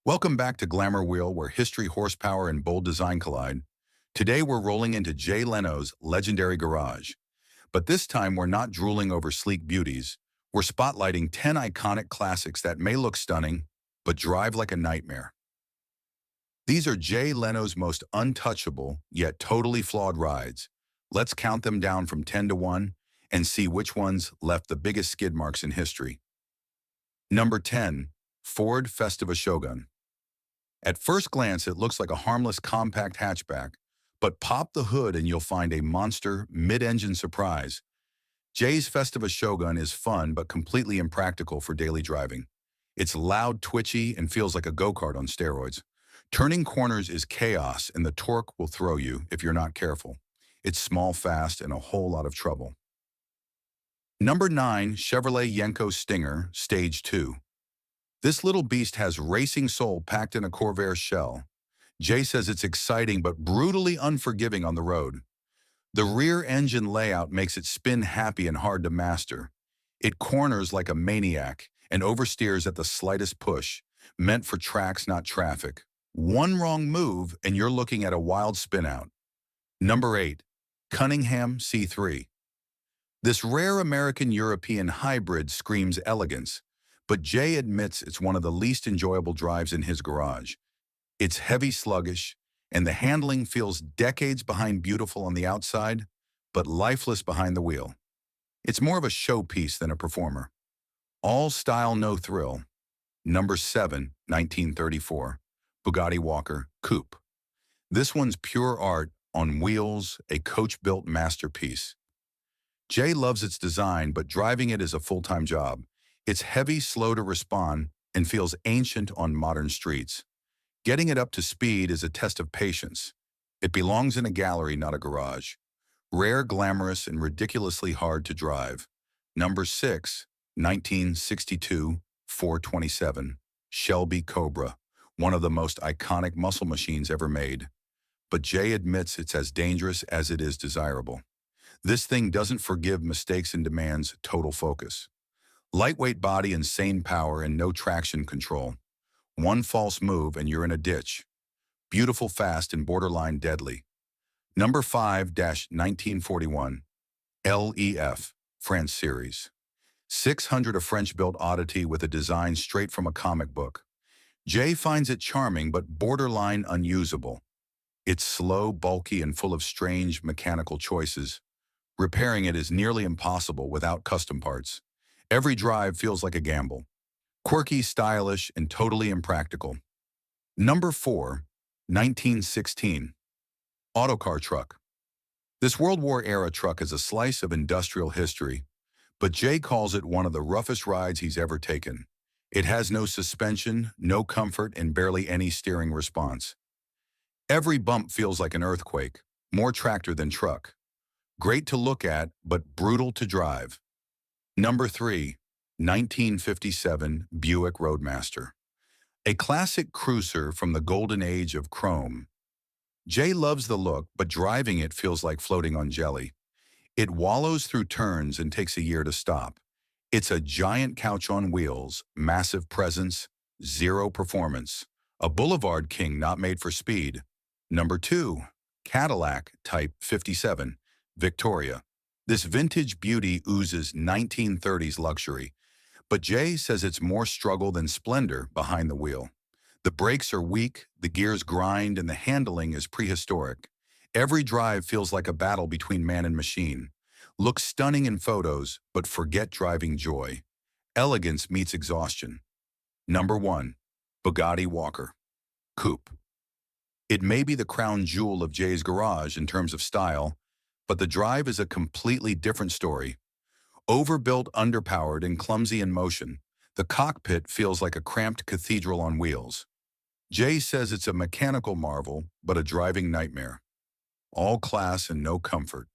Welcome back to Glamour Wheel, where history, horsepower, and bold design collide. Today we're rolling into Jay Leno's legendary garage. But this time we're not drooling over sleek beauties. We're spotlighting 10 iconic classics that may look stunning, but drive like a nightmare. These are Jay Leno's most untouchable, yet totally flawed rides. Let's count them down from 10 to 1 and see which ones left the biggest skid marks in history. Number 10. Ford Festiva Shogun. At first glance, it looks like a harmless compact hatchback, but pop the hood and you'll find a monster mid-engine surprise. Jay's Festiva Shogun is fun but completely impractical for daily driving. It's loud, twitchy, and feels like a go-kart on steroids. Turning corners is chaos, and the torque will throw you if you're not careful. It's small, fast, and a whole lot of trouble. Number 9. Chevrolet Yenko Stinger, Stage 2. This little beast has racing soul packed in a Corvair shell. Jay says it's exciting but brutally unforgiving on the road. The rear engine layout makes it spin happy and hard to master. It corners like a maniac and oversteers at the slightest push, meant for tracks, not traffic. One wrong move and you're looking at a wild spin out. Number 8. Cunningham C3. This rare American-European hybrid screams elegance, but Jay admits it's one of the least enjoyable drives in his garage. It's heavy, sluggish, and the handling feels decades behind beautiful on the outside, but lifeless behind the wheel. It's more of a showpiece than a performer. All style, no thrill. Number 7, 1934, Bugatti Walker Coupe. This one's pure art on wheels, a coach-built masterpiece. Jay loves its design, but driving it is a full-time job. It's heavy, slow to respond, and feels ancient on modern streets. Getting it up to speed is a test of patience. It belongs in a gallery, not a garage. Rare, glamorous, and ridiculously hard to drive. Number 6, 1962, 427, Shelby Cobra, one of the most iconic muscle machines ever made. But Jay admits it's as dangerous as it is desirable. This thing doesn't forgive mistakes and demands total focus. Lightweight body, insane power, and no traction control. One false move and you're in a ditch. Beautiful, fast, and borderline deadly. Number 5, 1941, LEF, France Series. 600, a French-built oddity with a design straight from a comic book. Jay finds it charming but borderline unusable. It's slow, bulky, and full of strange mechanical choices. Repairing it is nearly impossible without custom parts. Every drive feels like a gamble. Quirky, stylish, and totally impractical. Number 4, 1916, Autocar Truck. This World War-era truck is a slice of industrial history, but Jay calls it one of the roughest rides he's ever taken. It has no suspension, no comfort, and barely any steering response. Every bump feels like an earthquake, more tractor than truck. Great to look at, but brutal to drive. Number 3, 1957, Buick Roadmaster. A classic cruiser from the golden age of chrome. Jay loves the look, but driving it feels like floating on jelly. It wallows through turns and takes a year to stop. It's a giant couch on wheels, massive presence, zero performance. A boulevard king not made for speed. Number 2, Cadillac Type 57, Victoria. This vintage beauty oozes 1930s luxury, but Jay says it's more struggle than splendor behind the wheel. The brakes are weak, the gears grind, and the handling is prehistoric. Every drive feels like a battle between man and machine. Looks stunning in photos, but forget driving joy. Elegance meets exhaustion. Number 1, Bugatti Walker Coupe. It may be the crown jewel of Jay's garage in terms of style, but the drive is a completely different story. Overbuilt, underpowered, and clumsy in motion, the cockpit feels like a cramped cathedral on wheels. Jay says it's a mechanical marvel, but a driving nightmare. All class and no comfort.